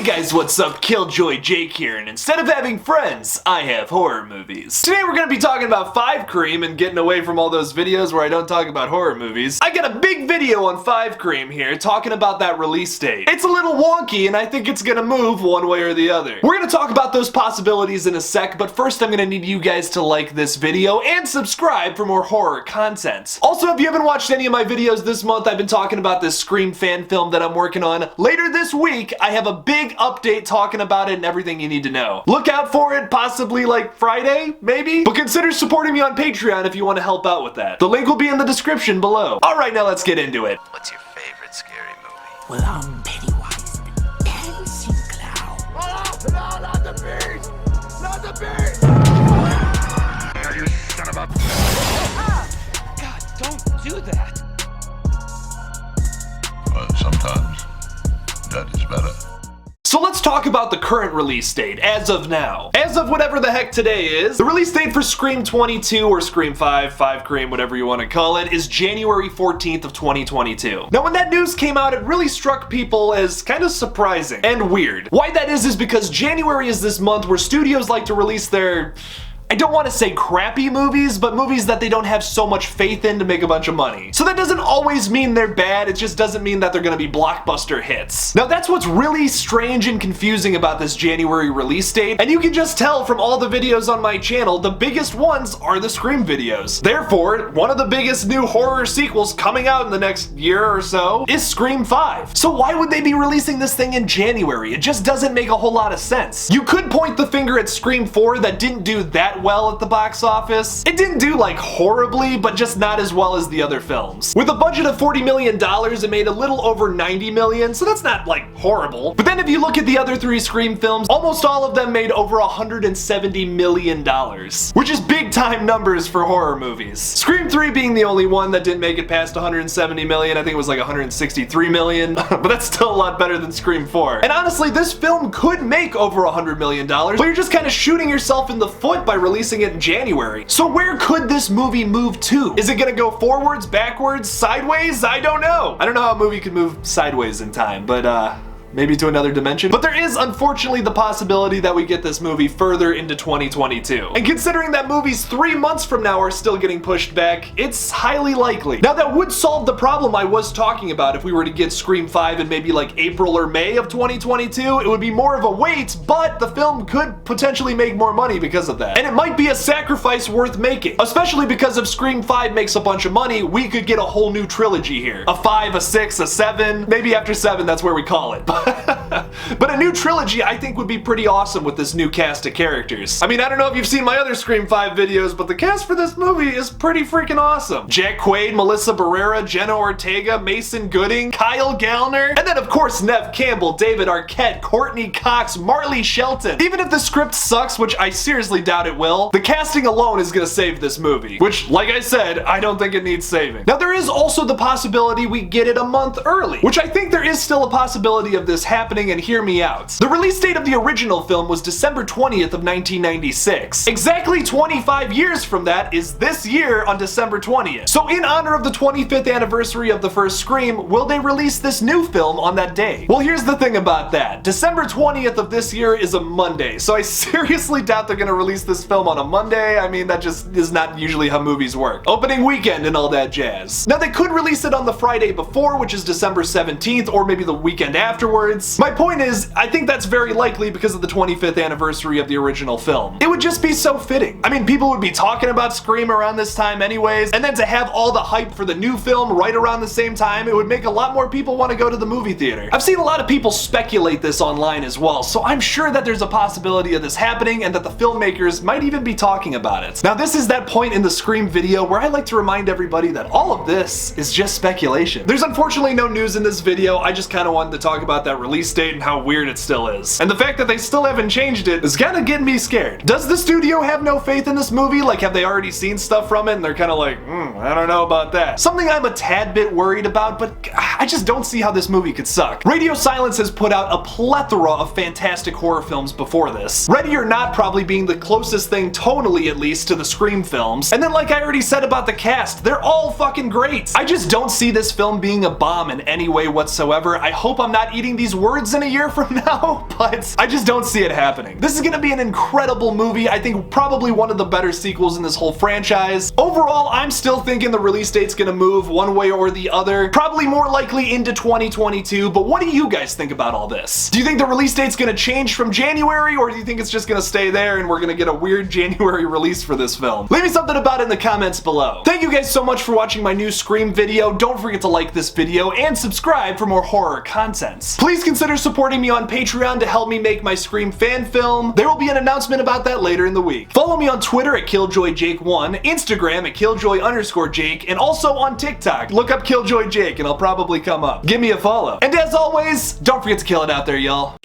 Hey guys, what's up? KillJoy Jake here, and instead of having friends, I have horror movies. Today we're gonna be talking about 5 Cream and getting away from all those videos where I don't talk about horror movies. I got a big video on 5 Cream here talking about that release date. It's a little wonky and I think it's gonna move one way or the other. We're gonna talk about those possibilities in a sec, but first I'm gonna need you guys to like this video and subscribe for more horror content. Also, if you haven't watched any of my videos this month, I've been talking about this Scream fan film that I'm working on. Later this week, I have a big update talking about it and everything you need to know. Look out for it, possibly like Friday, maybe? But consider supporting me on Patreon if you want to help out with that. The link will be in the description below. Alright, now let's get into it. What's your favorite scary movie? Well, I'm Pennywise the Dancing Clown. Oh, no, not the beast! Not the beast! You son of a... God, don't do that. Well, sometimes that is better. So let's talk about the current release date, as of now. As of whatever the heck today is, the release date for Scream 22 or Scream 5, 5 Cream, whatever you want to call it, is January 14th of 2022. Now when that news came out, it really struck people as kind of surprising and weird. Why that is because January is this month where studios like to release their... I don't want to say crappy movies, but movies that they don't have so much faith in to make a bunch of money. So that doesn't always mean they're bad, it just doesn't mean that they're gonna be blockbuster hits. Now that's what's really strange and confusing about this January release date, and you can just tell from all the videos on my channel, the biggest ones are the Scream videos. Therefore, one of the biggest new horror sequels coming out in the next year or so is Scream 5. So why would they be releasing this thing in January? It just doesn't make a whole lot of sense. You could point the finger at Scream 4 that didn't do that well at the box office. It didn't do like horribly, but just not as well as the other films. With a budget of $40 million, it made a little over $90 million, so that's not like horrible. But then if you look at the other 3 Scream films, almost all of them made over $170 million, which is big time numbers for horror movies. Scream 3 being the only one that didn't make it past $170 million, I think it was like $163 million, but that's still a lot better than Scream 4. And honestly, this film could make over $100 million, but you're just kind of shooting yourself in the foot by releasing it in January. So where could this movie move to? Is it gonna go forwards, backwards, sideways? I don't know. I don't know how a movie could move sideways in time, but maybe to another dimension. But there is unfortunately the possibility that we get this movie further into 2022. And considering that movies 3 months from now are still getting pushed back, it's highly likely. Now that would solve the problem I was talking about if we were to get Scream 5 in maybe like April or May of 2022. It would be more of a wait, but the film could potentially make more money because of that. And it might be a sacrifice worth making, especially because if Scream 5 makes a bunch of money, we could get a whole new trilogy here. A 5, a 6, a 7, maybe after 7 that's where we call it. But a new trilogy I think would be pretty awesome with this new cast of characters. I mean, I don't know if you've seen my other Scream 5 videos, but the cast for this movie is pretty freaking awesome. Jack Quaid, Melissa Barrera, Jenna Ortega, Mason Gooding, Kyle Gallner, and then of course Neve Campbell, David Arquette, Courtney Cox, Marley Shelton. Even if the script sucks, which I seriously doubt it will, the casting alone is gonna save this movie. Which, like I said, I don't think it needs saving. Now there is also the possibility we get it a month early, which I think there is still a possibility of this happening, and hear me out. The release date of the original film was December 20th of 1996. Exactly 25 years from that is this year on December 20th. So in honor of the 25th anniversary of the first Scream, will they release this new film on that day? Well, here's the thing about that. December 20th of this year is a Monday, so I seriously doubt they're gonna release this film on a Monday. I mean, that just is not usually how movies work. Opening weekend and all that jazz. Now they could release it on the Friday before, which is December 17th, or maybe the weekend afterwards. My point is, I think that's very likely because of the 25th anniversary of the original film. It would just be so fitting. I mean, people would be talking about Scream around this time anyways, and then to have all the hype for the new film right around the same time, it would make a lot more people want to go to the movie theater. I've seen a lot of people speculate this online as well, so I'm sure that there's a possibility of this happening and that the filmmakers might even be talking about it. Now this is that point in the Scream video where I like to remind everybody that all of this is just speculation. There's unfortunately no news in this video, I just kind of wanted to talk about that release date and how weird it still is. And the fact that they still haven't changed it is kind of getting me scared. Does the studio have no faith in this movie? Like, have they already seen stuff from it and they're kind of like, I don't know about that. Something I'm a tad bit worried about, but I just don't see how this movie could suck. Radio Silence has put out a plethora of fantastic horror films before this. Ready or Not probably being the closest thing, tonally at least, to the Scream films. And then like I already said about the cast, they're all fucking great. I just don't see this film being a bomb in any way whatsoever. I hope I'm not eating the these words in a year from now, but I just don't see it happening. This is gonna be an incredible movie. I think probably one of the better sequels in this whole franchise. Overall, I'm still thinking the release date's gonna move one way or the other, probably more likely into 2022, but what do you guys think about all this? Do you think the release date's gonna change from January, or do you think it's just gonna stay there and we're gonna get a weird January release for this film? Leave me something about it in the comments below. Thank you guys so much for watching my new Scream video. Don't forget to like this video and subscribe for more horror content. Please consider supporting me on Patreon to help me make my Scream fan film. There will be an announcement about that later in the week. Follow me on Twitter at KillJoyJake1, Instagram at KillJoy_Jake, and also on TikTok. Look up KillJoy Jake and I'll probably come up. Give me a follow. And as always, don't forget to kill it out there, y'all.